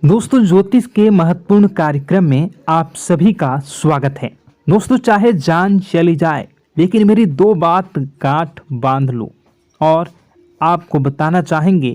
दोस्तों, ज्योतिष के महत्वपूर्ण कार्यक्रम में आप सभी का स्वागत है। दोस्तों, चाहे जान चली जाए लेकिन मेरी दो बात गांठ बांध लो। और आपको बताना चाहेंगे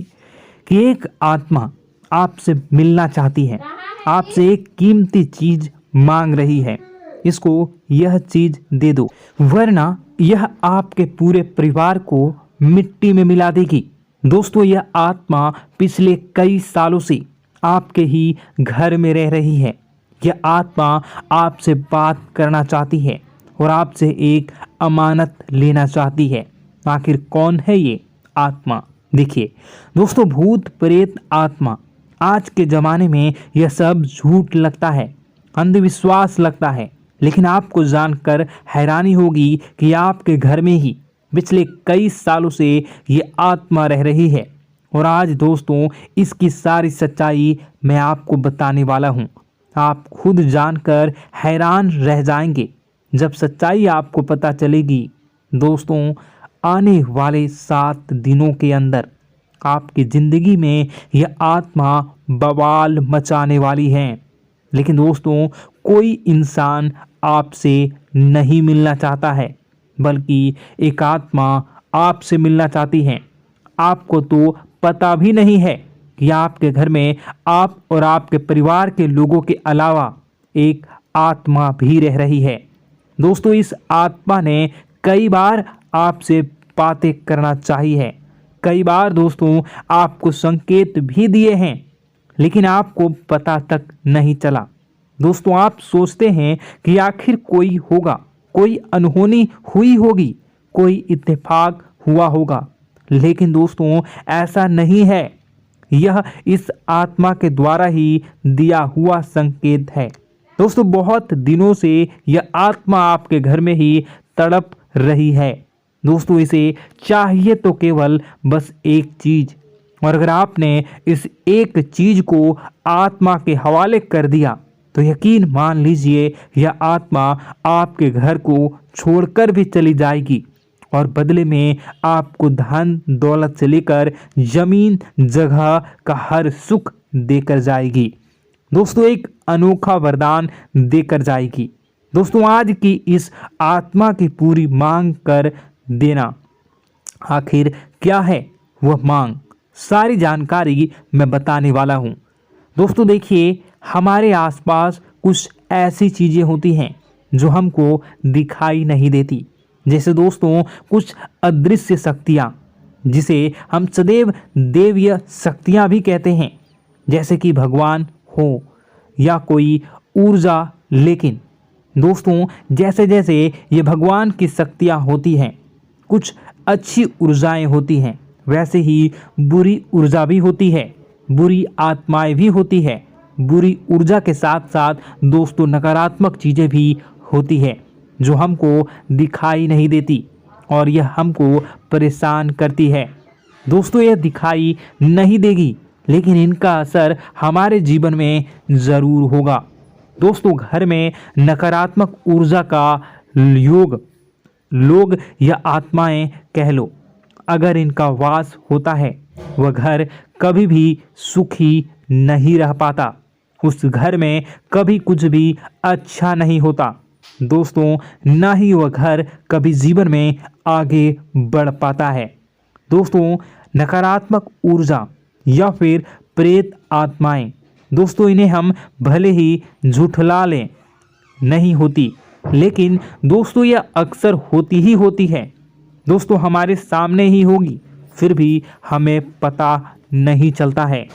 कि एक आत्मा आपसे मिलना चाहती है, आपसे एक कीमती चीज मांग रही है। इसको यह चीज दे दो, वरना यह आपके पूरे परिवार को मिट्टी में मिला देगी। दोस्तों, यह आत्मा पिछले कई सालों से आपके ही घर में रह रही है। यह आत्मा आपसे बात करना चाहती है और आपसे एक अमानत लेना चाहती है। आखिर कौन है ये आत्मा? देखिए दोस्तों, भूत प्रेत आत्मा, आज के ज़माने में यह सब झूठ लगता है, अंधविश्वास लगता है, लेकिन आपको जानकर हैरानी होगी कि आपके घर में ही पिछले कई सालों से ये आत्मा रह रही है। और आज दोस्तों, इसकी सारी सच्चाई मैं आपको बताने वाला हूँ। आप खुद जानकर हैरान रह जाएंगे जब सच्चाई आपको पता चलेगी। दोस्तों, आने वाले 7 दिनों के अंदर आपकी ज़िंदगी में यह आत्मा बवाल मचाने वाली है। लेकिन दोस्तों, कोई इंसान आपसे नहीं मिलना चाहता है, बल्कि एक आत्मा आपसे मिलना चाहती है। आपको तो पता भी नहीं है कि आपके घर में आप और आपके परिवार के लोगों के अलावा एक आत्मा भी रह रही है। दोस्तों, इस आत्मा ने कई बार आपसे बातें करना चाहिए है, कई बार दोस्तों आपको संकेत भी दिए हैं, लेकिन आपको पता तक नहीं चला। दोस्तों, आप सोचते हैं कि आखिर कोई होगा, कोई अनहोनी हुई होगी, कोई इत्तेफाक हुआ होगा, लेकिन दोस्तों ऐसा नहीं है। यह इस आत्मा के द्वारा ही दिया हुआ संकेत है। दोस्तों, बहुत दिनों से यह आत्मा आपके घर में ही तड़प रही है। दोस्तों, इसे चाहिए तो केवल बस एक चीज, और अगर आपने इस एक चीज को आत्मा के हवाले कर दिया तो यकीन मान लीजिए यह आत्मा आपके घर को छोड़कर भी चली जाएगी और बदले में आपको धन दौलत से लेकर जमीन जगह का हर सुख देकर जाएगी। दोस्तों, एक अनोखा वरदान देकर जाएगी। दोस्तों, आज की इस आत्मा की पूरी मांग कर देना। आखिर क्या है वह मांग? सारी जानकारी मैं बताने वाला हूँ। दोस्तों देखिए, हमारे आसपास कुछ ऐसी चीज़ें होती हैं जो हमको दिखाई नहीं देती, जैसे दोस्तों कुछ अदृश्य शक्तियाँ, जिसे हम सदैव देवीय शक्तियाँ भी कहते हैं, जैसे कि भगवान हो या कोई ऊर्जा। लेकिन दोस्तों, जैसे जैसे ये भगवान की शक्तियाँ होती हैं, कुछ अच्छी ऊर्जाएं होती हैं, वैसे ही बुरी ऊर्जा भी होती है, बुरी आत्माएं भी होती है। बुरी ऊर्जा के साथ साथ दोस्तों नकारात्मक चीज़ें भी होती है जो हमको दिखाई नहीं देती और यह हमको परेशान करती है। दोस्तों, यह दिखाई नहीं देगी, लेकिन इनका असर हमारे जीवन में ज़रूर होगा। दोस्तों, घर में नकारात्मक ऊर्जा का योग, लोग या आत्माएं कह लो, अगर इनका वास होता है, वह घर कभी भी सुखी नहीं रह पाता। उस घर में कभी कुछ भी अच्छा नहीं होता। दोस्तों, ना ही वह घर कभी जीवन में आगे बढ़ पाता है। दोस्तों, नकारात्मक ऊर्जा या फिर प्रेत आत्माएं, दोस्तों इन्हें हम भले ही झुठला लें, नहीं होती, लेकिन दोस्तों यह अक्सर होती ही होती है। दोस्तों, हमारे सामने ही होगी, फिर भी हमें पता नहीं चलता है।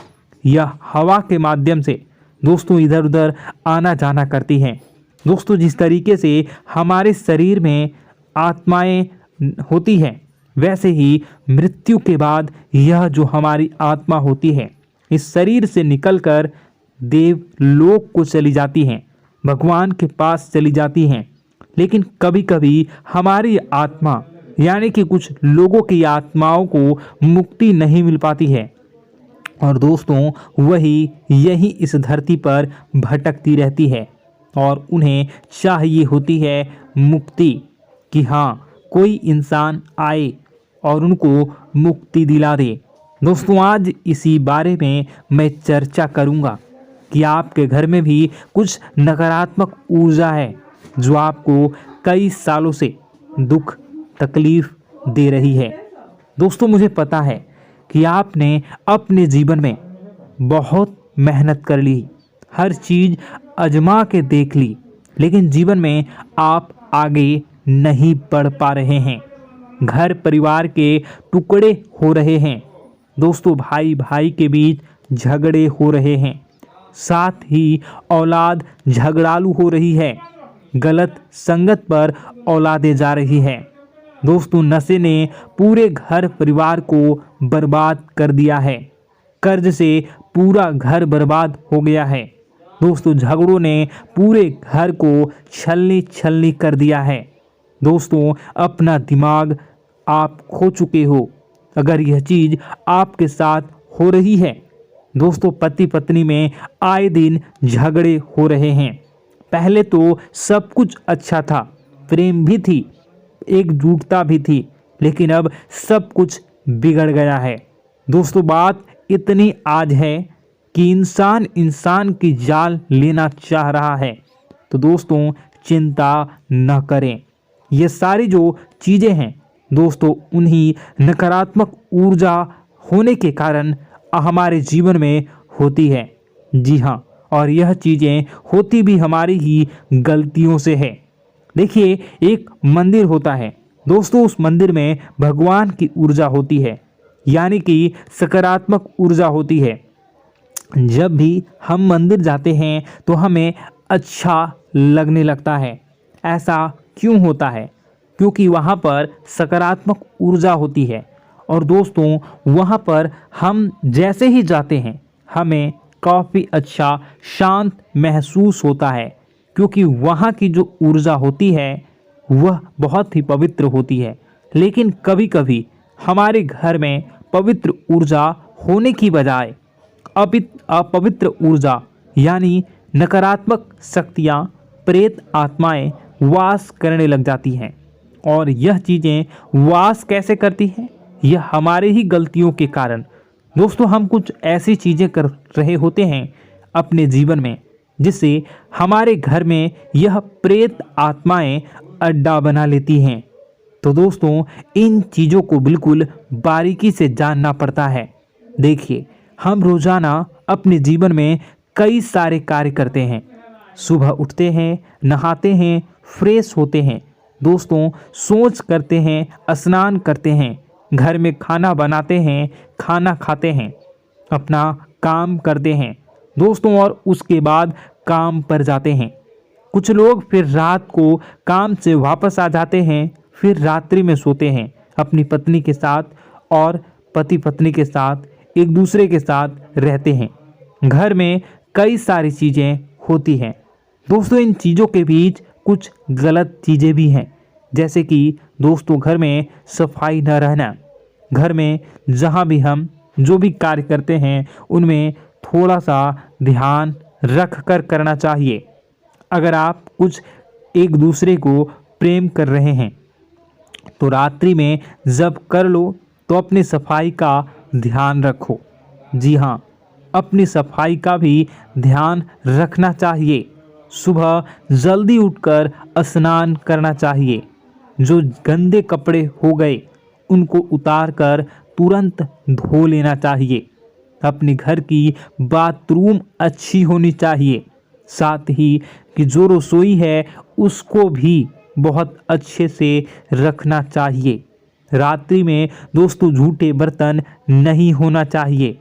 यह हवा के माध्यम से दोस्तों इधर उधर आना जाना करती हैं। दोस्तों, जिस तरीके से हमारे शरीर में आत्माएं होती हैं, वैसे ही मृत्यु के बाद यह जो हमारी आत्मा होती है, इस शरीर से निकलकर देवलोक को चली जाती हैं, भगवान के पास चली जाती हैं। लेकिन कभी कभी हमारी आत्मा, यानी कि कुछ लोगों की आत्माओं को मुक्ति नहीं मिल पाती है, और दोस्तों वही यही इस धरती पर भटकती रहती है और उन्हें चाहिए होती है मुक्ति, कि हाँ कोई इंसान आए और उनको मुक्ति दिला दे। दोस्तों, आज इसी बारे में मैं चर्चा करूँगा कि आपके घर में भी कुछ नकारात्मक ऊर्जा है जो आपको कई सालों से दुख तकलीफ दे रही है। दोस्तों, मुझे पता है कि आपने अपने जीवन में बहुत मेहनत कर ली, हर चीज़ आजमा के देख ली, लेकिन जीवन में आप आगे नहीं बढ़ पा रहे हैं। घर परिवार के टुकड़े हो रहे हैं। दोस्तों, भाई भाई के बीच झगड़े हो रहे हैं। साथ ही औलाद झगड़ालू हो रही है। गलत संगत पर औलादें जा रही है। दोस्तों, नशे ने पूरे घर परिवार को बर्बाद कर दिया है। कर्ज से पूरा घर बर्बाद हो गया है। दोस्तों, झगड़ों ने पूरे घर को छलनी छलनी कर दिया है। दोस्तों, अपना दिमाग आप खो चुके हो अगर यह चीज़ आपके साथ हो रही है। दोस्तों, पति पत्नी में आए दिन झगड़े हो रहे हैं। पहले तो सब कुछ अच्छा था, प्रेम भी थी, एकजुटता भी थी, लेकिन अब सब कुछ बिगड़ गया है। दोस्तों, बात इतनी आज है कि इंसान इंसान की जान लेना चाह रहा है। तो दोस्तों, चिंता न करें। ये सारी जो चीज़ें हैं दोस्तों, उन्हीं नकारात्मक ऊर्जा होने के कारण हमारे जीवन में होती है। जी हाँ, और यह चीज़ें होती भी हमारी ही गलतियों से है। देखिए, एक मंदिर होता है दोस्तों, उस मंदिर में भगवान की ऊर्जा होती है, यानी कि सकारात्मक ऊर्जा होती है। जब भी हम मंदिर जाते हैं तो हमें अच्छा लगने लगता है। ऐसा क्यों होता है? क्योंकि वहाँ पर सकारात्मक ऊर्जा होती है। और दोस्तों, वहाँ पर हम जैसे ही जाते हैं हमें काफ़ी अच्छा शांत महसूस होता है, क्योंकि वहाँ की जो ऊर्जा होती है वह बहुत ही पवित्र होती है। लेकिन कभी कभी हमारे घर में पवित्र ऊर्जा होने की बजाय अपवित्र ऊर्जा यानी नकारात्मक शक्तियाँ, प्रेत आत्माएं वास करने लग जाती हैं। और यह चीज़ें वास कैसे करती हैं? यह हमारे ही गलतियों के कारण। दोस्तों, हम कुछ ऐसी चीज़ें कर रहे होते हैं अपने जीवन में जिससे हमारे घर में यह प्रेत आत्माएं अड्डा बना लेती हैं। तो दोस्तों, इन चीज़ों को बिल्कुल बारीकी से जानना पड़ता है। देखिए, हम रोज़ाना अपने जीवन में कई सारे कार्य करते हैं। सुबह उठते हैं, नहाते हैं, फ्रेश होते हैं। दोस्तों, सोच करते हैं, स्नान करते हैं, घर में खाना बनाते हैं, खाना खाते हैं, अपना काम करते हैं दोस्तों, और उसके बाद काम पर जाते हैं। कुछ लोग फिर रात को काम से वापस आ जाते हैं, फिर रात्रि में सोते हैं अपनी पत्नी के साथ, और पति पत्नी के साथ एक दूसरे के साथ रहते हैं। घर में कई सारी चीज़ें होती हैं दोस्तों। इन चीज़ों के बीच कुछ गलत चीज़ें भी हैं, जैसे कि दोस्तों, घर में सफाई न रहना। घर में जहाँ भी हम जो भी कार्य करते हैं उनमें थोड़ा सा ध्यान रख कर करना चाहिए। अगर आप कुछ एक दूसरे को प्रेम कर रहे हैं तो रात्रि में जब कर लो तो अपनी सफाई का ध्यान रखो। जी हाँ, अपनी सफाई का भी ध्यान रखना चाहिए। सुबह जल्दी उठकर स्नान करना चाहिए। जो गंदे कपड़े हो गए उनको उतार कर तुरंत धो लेना चाहिए। अपने घर की बाथरूम अच्छी होनी चाहिए। साथ ही कि जो रसोई है उसको भी बहुत अच्छे से रखना चाहिए। रात्रि में दोस्तों, झूठे बर्तन नहीं होना चाहिए।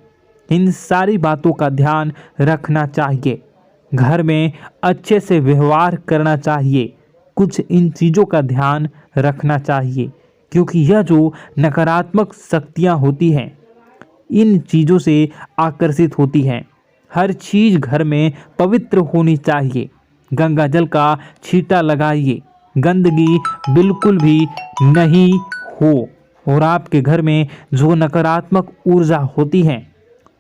इन सारी बातों का ध्यान रखना चाहिए। घर में अच्छे से व्यवहार करना चाहिए। कुछ इन चीज़ों का ध्यान रखना चाहिए, क्योंकि यह जो नकारात्मक शक्तियाँ होती हैं इन चीज़ों से आकर्षित होती हैं। हर चीज़ घर में पवित्र होनी चाहिए। गंगा जल का छींटा लगाइए, गंदगी बिल्कुल भी नहीं हो। और आपके घर में जो नकारात्मक ऊर्जा होती है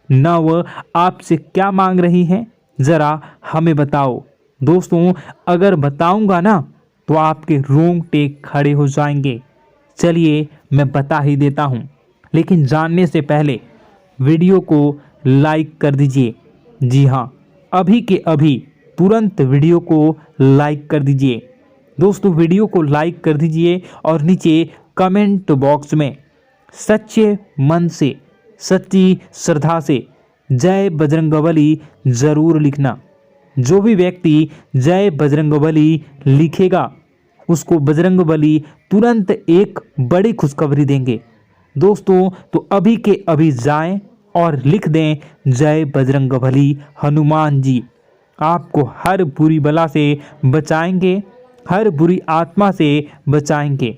न वह आपसे क्या मांग रही है, ज़रा हमें बताओ। दोस्तों, अगर बताऊंगा ना तो आपके रोंगटे खड़े हो जाएंगे। चलिए मैं बता ही देता हूँ, लेकिन जानने से पहले वीडियो को लाइक कर दीजिए। जी हाँ, अभी के अभी तुरंत वीडियो को लाइक कर दीजिए। दोस्तों वीडियो को लाइक कर दीजिए और नीचे कमेंट बॉक्स में सच्चे मन से, सच्ची श्रद्धा से जय बजरंगबली ज़रूर लिखना। जो भी व्यक्ति जय बजरंगबली लिखेगा उसको बजरंगबली तुरंत एक बड़ी खुशखबरी देंगे। दोस्तों तो अभी के अभी जाएं और लिख दें जय बजरंगबली हनुमान जी, आपको हर बुरी बला से बचाएंगे, हर बुरी आत्मा से बचाएंगे।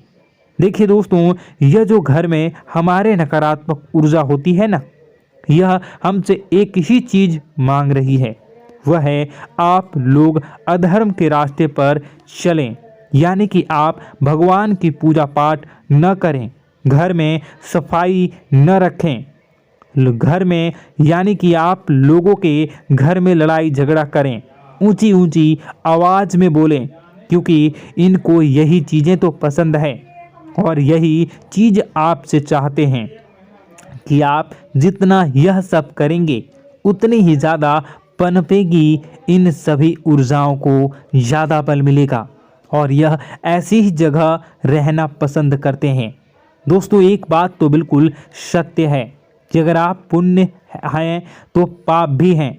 देखिए दोस्तों, यह जो घर में हमारे नकारात्मक ऊर्जा होती है ना, यह हमसे एक ही चीज़ मांग रही है, वह है आप लोग अधर्म के रास्ते पर चलें, यानी कि आप भगवान की पूजा पाठ न करें, घर में सफाई न रखें, घर में यानी कि आप लोगों के घर में लड़ाई झगड़ा करें, ऊंची ऊंची आवाज़ में बोलें, क्योंकि इनको यही चीज़ें तो पसंद है और यही चीज़ आपसे चाहते हैं कि आप जितना यह सब करेंगे उतनी ही ज़्यादा पनपेगी इन सभी ऊर्जाओं को ज़्यादा बल मिलेगा और यह ऐसी ही जगह रहना पसंद करते हैं। दोस्तों एक बात तो बिल्कुल सत्य है कि अगर आप पुण्य हैं तो पाप भी हैं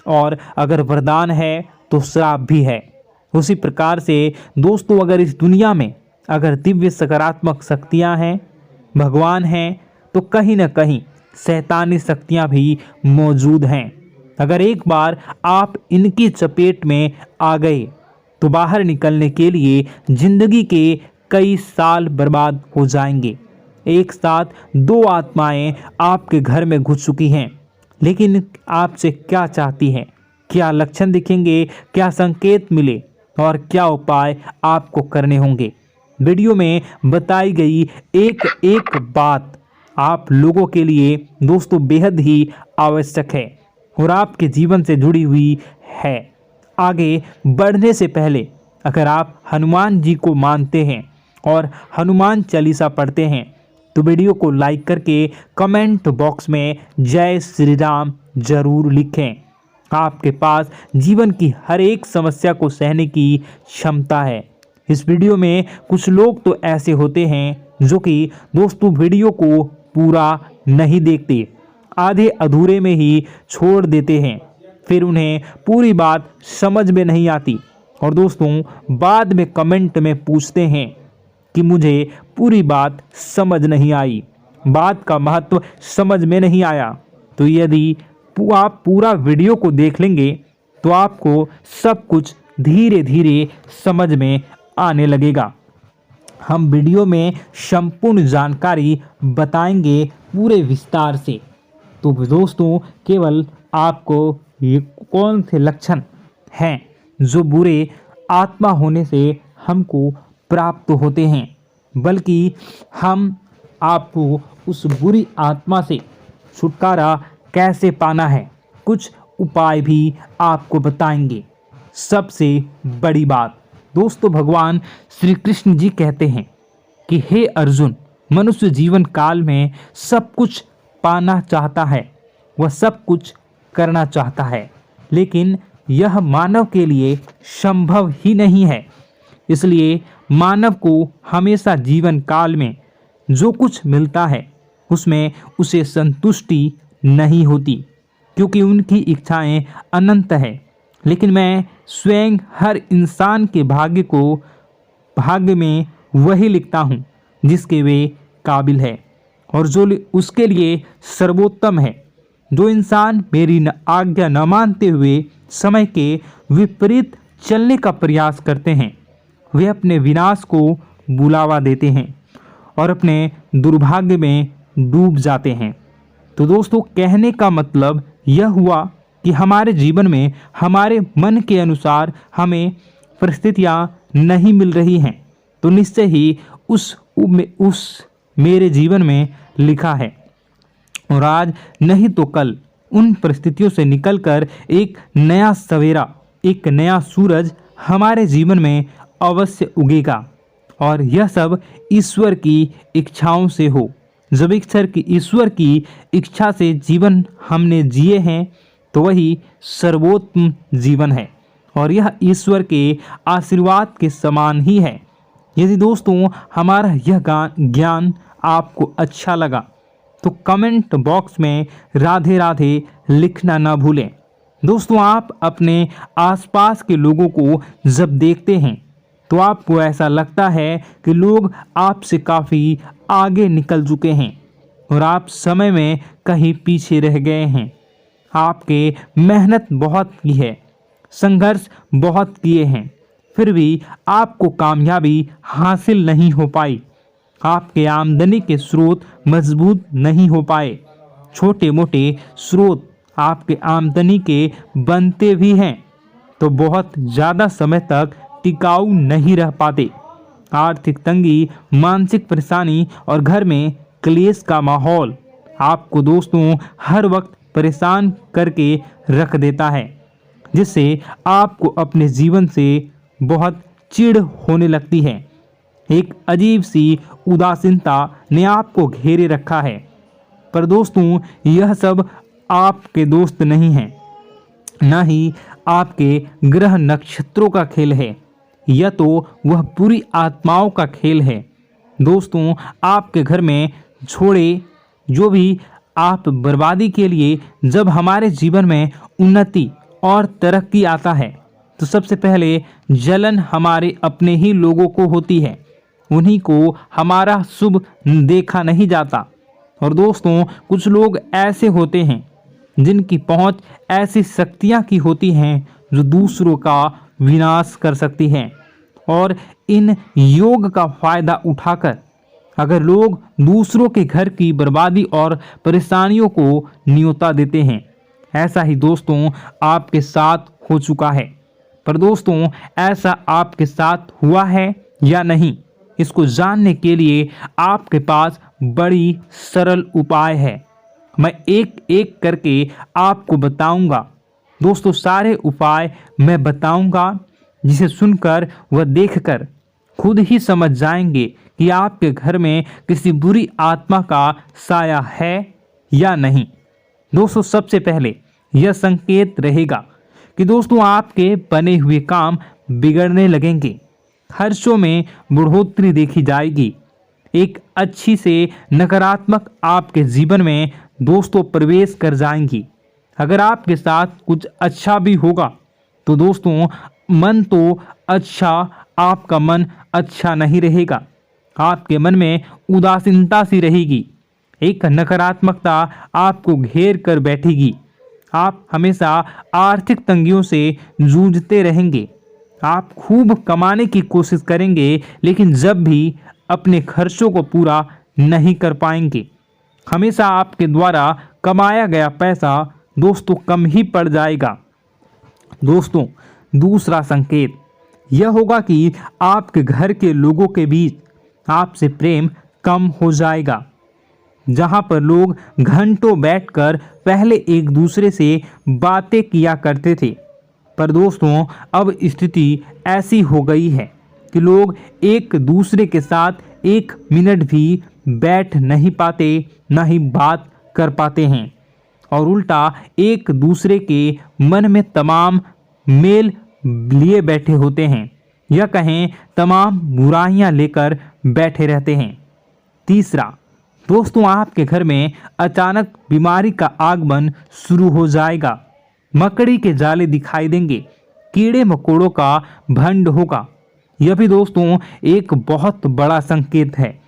और अगर वरदान है तो श्राप भी है। उसी प्रकार से दोस्तों अगर इस दुनिया में अगर दिव्य सकारात्मक शक्तियां हैं, भगवान हैं, तो कहीं ना कहीं शैतानी शक्तियां भी मौजूद हैं। अगर एक बार आप इनकी चपेट में आ गए तो बाहर निकलने के लिए जिंदगी के कई साल बर्बाद हो जाएंगे। एक साथ दो आत्माएं आपके घर में घुस चुकी हैं, लेकिन आपसे क्या चाहती हैं, क्या लक्षण दिखेंगे, क्या संकेत मिले और क्या उपाय आपको करने होंगे। वीडियो में बताई गई एक एक बात आप लोगों के लिए दोस्तों बेहद ही आवश्यक है और आपके जीवन से जुड़ी हुई है। आगे बढ़ने से पहले अगर आप हनुमान जी को मानते हैं और हनुमान चालीसा पढ़ते हैं तो वीडियो को लाइक करके कमेंट बॉक्स में जय श्री राम जरूर लिखें। आपके पास जीवन की हर एक समस्या को सहने की क्षमता है। इस वीडियो में कुछ लोग तो ऐसे होते हैं जो कि दोस्तों वीडियो को पूरा नहीं देखते, आधे अधूरे में ही छोड़ देते हैं, फिर उन्हें पूरी बात समझ में नहीं आती और दोस्तों बाद में कमेंट में पूछते हैं कि मुझे पूरी बात समझ नहीं आई, बात का महत्व समझ में नहीं आया। तो यदि आप पूरा वीडियो को देख लेंगे तो आपको सब कुछ धीरे धीरे समझ में आने लगेगा। हम वीडियो में संपूर्ण जानकारी बताएंगे पूरे विस्तार से। तो दोस्तों केवल आपको ये कौन से लक्षण हैं जो बुरे आत्मा होने से हमको प्राप्त होते हैं, बल्कि हम आपको उस बुरी आत्मा से छुटकारा कैसे पाना है, कुछ उपाय भी आपको बताएंगे। सबसे बड़ी बात दोस्तों, भगवान श्री कृष्ण जी कहते हैं कि हे अर्जुन, मनुष्य जीवन काल में सब कुछ पाना चाहता है, वह सब कुछ करना चाहता है, लेकिन यह मानव के लिए संभव ही नहीं है। इसलिए मानव को हमेशा जीवन काल में जो कुछ मिलता है उसमें उसे संतुष्टि नहीं होती, क्योंकि उनकी इच्छाएं अनंत है। लेकिन मैं स्वयं हर इंसान के भाग्य में वही लिखता हूँ जिसके वे काबिल है और जो उसके लिए सर्वोत्तम है। जो इंसान मेरी आज्ञा न मानते हुए समय के विपरीत चलने का प्रयास करते हैं, वे अपने विनाश को बुलावा देते हैं और अपने दुर्भाग्य में डूब जाते हैं। तो दोस्तों कहने का मतलब यह हुआ कि हमारे जीवन में हमारे मन के अनुसार हमें परिस्थितियां नहीं मिल रही हैं, तो निश्चय ही उस मेरे जीवन में लिखा है और आज नहीं तो कल उन परिस्थितियों से निकलकर एक नया सवेरा, एक नया सूरज हमारे जीवन में अवश्य उगेगा और यह सब ईश्वर की इच्छाओं से हो। जब ईश्वर की इच्छा से जीवन हमने जिए हैं तो वही सर्वोत्तम जीवन है और यह ईश्वर के आशीर्वाद के समान ही है। यदि दोस्तों हमारा यह ज्ञान आपको अच्छा लगा तो कमेंट बॉक्स में राधे राधे लिखना ना भूलें। दोस्तों आप अपने आसपास के लोगों को जब देखते हैं तो आपको ऐसा लगता है कि लोग आपसे काफ़ी आगे निकल चुके हैं और आप समय में कहीं पीछे रह गए हैं। आपके मेहनत बहुत की है, संघर्ष बहुत किए हैं, फिर भी आपको कामयाबी हासिल नहीं हो पाई। आपके आमदनी के स्रोत मजबूत नहीं हो पाए। छोटे मोटे स्रोत आपके आमदनी के बनते भी हैं तो बहुत ज़्यादा समय तक टिकाऊ नहीं रह पाते। आर्थिक तंगी, मानसिक परेशानी और घर में क्लेश का माहौल आपको दोस्तों हर वक्त परेशान करके रख देता है, जिससे आपको अपने जीवन से बहुत चिढ़ होने लगती है। एक अजीब सी उदासीनता ने आपको घेरे रखा है। पर दोस्तों यह सब आपके दोस्त नहीं हैं, न ही आपके ग्रह नक्षत्रों का खेल है, यह तो वह बुरी आत्माओं का खेल है। दोस्तों आपके घर में छोड़े जो भी आप बर्बादी के लिए जब हमारे जीवन में उन्नति और तरक्की आता है तो सबसे पहले जलन हमारे अपने ही लोगों को होती है, उन्हीं को हमारा शुभ देखा नहीं जाता। और दोस्तों कुछ लोग ऐसे होते हैं जिनकी पहुंच ऐसी शक्तियां की होती हैं जो दूसरों का विनाश कर सकती हैं और इन योग का फायदा उठाकर अगर लोग दूसरों के घर की बर्बादी और परेशानियों को न्योता देते हैं। ऐसा ही दोस्तों आपके साथ हो चुका है। पर दोस्तों ऐसा आपके साथ हुआ है या नहीं, इसको जानने के लिए आपके पास बड़ी सरल उपाय है। मैं एक एक करके आपको बताऊंगा। दोस्तों सारे उपाय मैं बताऊंगा, जिसे सुनकर व देखकर खुद ही समझ जाएंगे कि आपके घर में किसी बुरी आत्मा का साया है या नहीं। दोस्तों सबसे पहले यह संकेत रहेगा कि दोस्तों आपके बने हुए काम बिगड़ने लगेंगे, खर्चों में बढ़ोतरी देखी जाएगी, एक अच्छी से नकारात्मक आपके जीवन में दोस्तों प्रवेश कर जाएंगी। अगर आपके साथ कुछ अच्छा भी होगा तो दोस्तों मन तो अच्छा, आपका मन अच्छा नहीं रहेगा। आपके मन में उदासीनता सी रहेगी, एक नकारात्मकता आपको घेर कर बैठेगी। आप हमेशा आर्थिक तंगियों से जूझते रहेंगे। आप खूब कमाने की कोशिश करेंगे लेकिन जब भी अपने खर्चों को पूरा नहीं कर पाएंगे। हमेशा आपके द्वारा कमाया गया पैसा दोस्तों कम ही पड़ जाएगा। दोस्तों दूसरा संकेत यह होगा कि आपके घर के लोगों के बीच आपसे प्रेम कम हो जाएगा। जहां पर लोग घंटों बैठकर पहले एक दूसरे से बातें किया करते थे, पर दोस्तों अब स्थिति ऐसी हो गई है कि लोग एक दूसरे के साथ एक मिनट भी बैठ नहीं पाते, ना ही बात कर पाते हैं और उल्टा एक दूसरे के मन में तमाम मेल लिए बैठे होते हैं, या कहें तमाम बुराइयां लेकर बैठे रहते हैं। तीसरा दोस्तों आपके घर में अचानक बीमारी का आगमन शुरू हो जाएगा। मकड़ी के जाले दिखाई देंगे, कीड़े मकोड़ों का भंड होगा। यह भी दोस्तों एक बहुत बड़ा संकेत है।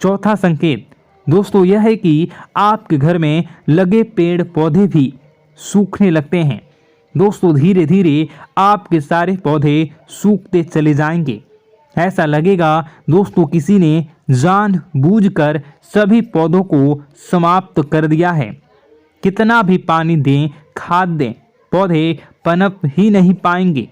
चौथा संकेत दोस्तों यह है कि आपके घर में लगे पेड़ पौधे भी सूखने लगते हैं। दोस्तों धीरे धीरे आपके सारे पौधे सूखते चले जाएंगे। ऐसा लगेगा दोस्तों किसी ने जानबूझकर सभी पौधों को समाप्त कर दिया है। कितना भी पानी दें, खाद दें, पौधे पनप ही नहीं पाएंगे।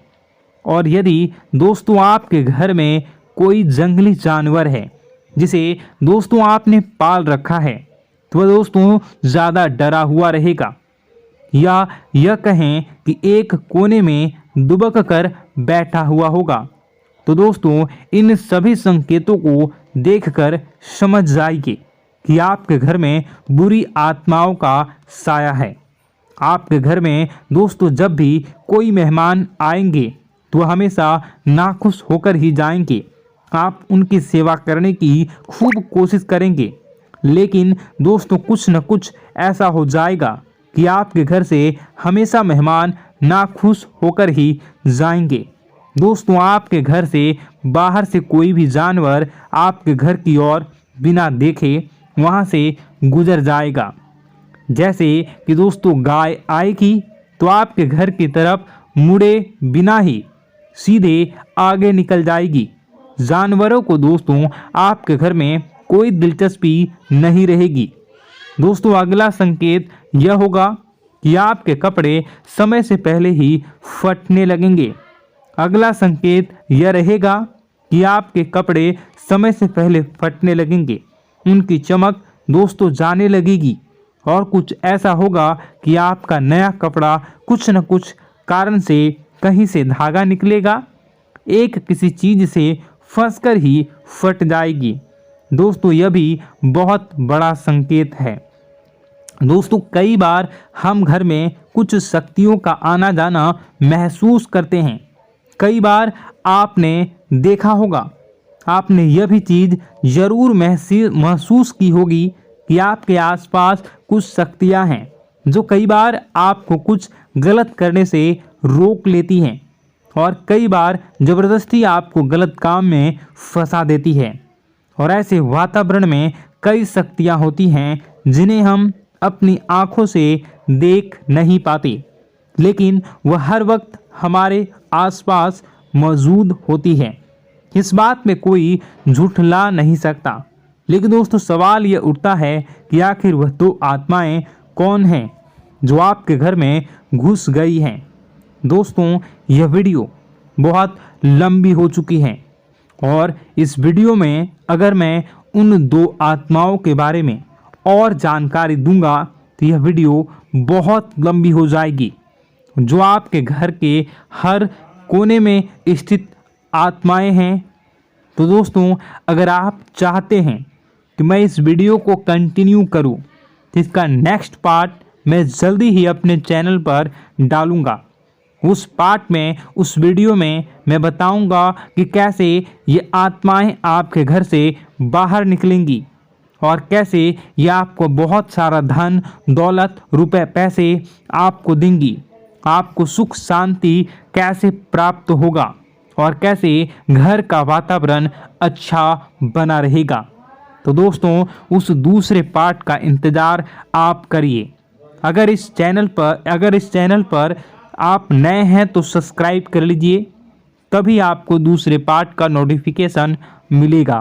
और यदि दोस्तों आपके घर में कोई जंगली जानवर है जिसे दोस्तों आपने पाल रखा है तो वह दोस्तों ज़्यादा डरा हुआ रहेगा, या यह कहें कि एक कोने में दुबक कर बैठा हुआ होगा, तो दोस्तों इन सभी संकेतों को देखकर समझ जाइए कि आपके घर में बुरी आत्माओं का साया है। आपके घर में दोस्तों जब भी कोई मेहमान आएंगे तो हमेशा नाखुश होकर ही जाएंगे। आप उनकी सेवा करने की खूब कोशिश करेंगे, लेकिन दोस्तों कुछ न कुछ ऐसा हो जाएगा कि आपके घर से हमेशा मेहमान नाखुश होकर ही जाएंगे। दोस्तों आपके घर से बाहर से कोई भी जानवर आपके घर की ओर बिना देखे वहां से गुजर जाएगा। जैसे कि दोस्तों गाय आएगी तो आपके घर की तरफ मुड़े बिना ही सीधे आगे निकल जाएगी। जानवरों को दोस्तों आपके घर में कोई दिलचस्पी नहीं रहेगी। दोस्तों अगला संकेत यह होगा कि आपके कपड़े समय से पहले ही फटने लगेंगे। अगला संकेत यह रहेगा कि आपके कपड़े समय से पहले फटने लगेंगे, उनकी चमक दोस्तों जाने लगेगी और कुछ ऐसा होगा कि आपका नया कपड़ा कुछ न कुछ कारण से कहीं से धागा निकलेगा, एक किसी चीज से फंसकर ही फट जाएगी। दोस्तों यह भी बहुत बड़ा संकेत है। दोस्तों कई बार हम घर में कुछ शक्तियों का आना जाना महसूस करते हैं। कई बार आपने देखा होगा, आपने यह भी चीज़ ज़रूर महसूस की होगी कि आपके आसपास कुछ शक्तियां हैं जो कई बार आपको कुछ गलत करने से रोक लेती हैं और कई बार ज़बरदस्ती आपको गलत काम में फंसा देती है। और ऐसे वातावरण में कई शक्तियां होती हैं जिन्हें हम अपनी आँखों से देख नहीं पाते, लेकिन वह हर वक्त हमारे आसपास मौजूद होती है। इस बात में कोई झूठला नहीं सकता। लेकिन दोस्तों सवाल यह उठता है कि आखिर वह दो आत्माएं कौन हैं जो आपके घर में घुस गई हैं। दोस्तों यह वीडियो बहुत लंबी हो चुकी है और इस वीडियो में अगर मैं उन दो आत्माओं के बारे में और जानकारी दूंगा तो यह वीडियो बहुत लंबी हो जाएगी। जो आपके घर के हर कोने में स्थित आत्माएं हैं। तो दोस्तों अगर आप चाहते हैं कि मैं इस वीडियो को कंटिन्यू करूं तो इसका नेक्स्ट पार्ट मैं जल्दी ही अपने चैनल पर डालूंगा। उस पार्ट में, उस वीडियो में मैं बताऊंगा कि कैसे ये आत्माएं आपके घर से बाहर निकलेंगी और कैसे ये आपको बहुत सारा धन दौलत रुपए पैसे आपको देंगी, आपको सुख शांति कैसे प्राप्त होगा और कैसे घर का वातावरण अच्छा बना रहेगा। तो दोस्तों उस दूसरे पार्ट का इंतज़ार आप करिए। अगर इस चैनल पर आप नए हैं तो सब्सक्राइब कर लीजिए, तभी आपको दूसरे पार्ट का नोटिफिकेशन मिलेगा।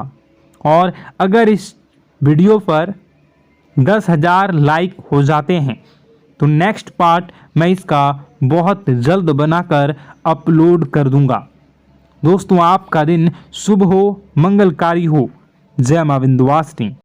और अगर इस वीडियो पर 10,000 लाइक हो जाते हैं तो नेक्स्ट पार्ट मैं इसका बहुत जल्द बनाकर अपलोड कर दूंगा। दोस्तों आपका दिन शुभ हो, मंगलकारी हो। जय मां विंध्यवासिनी।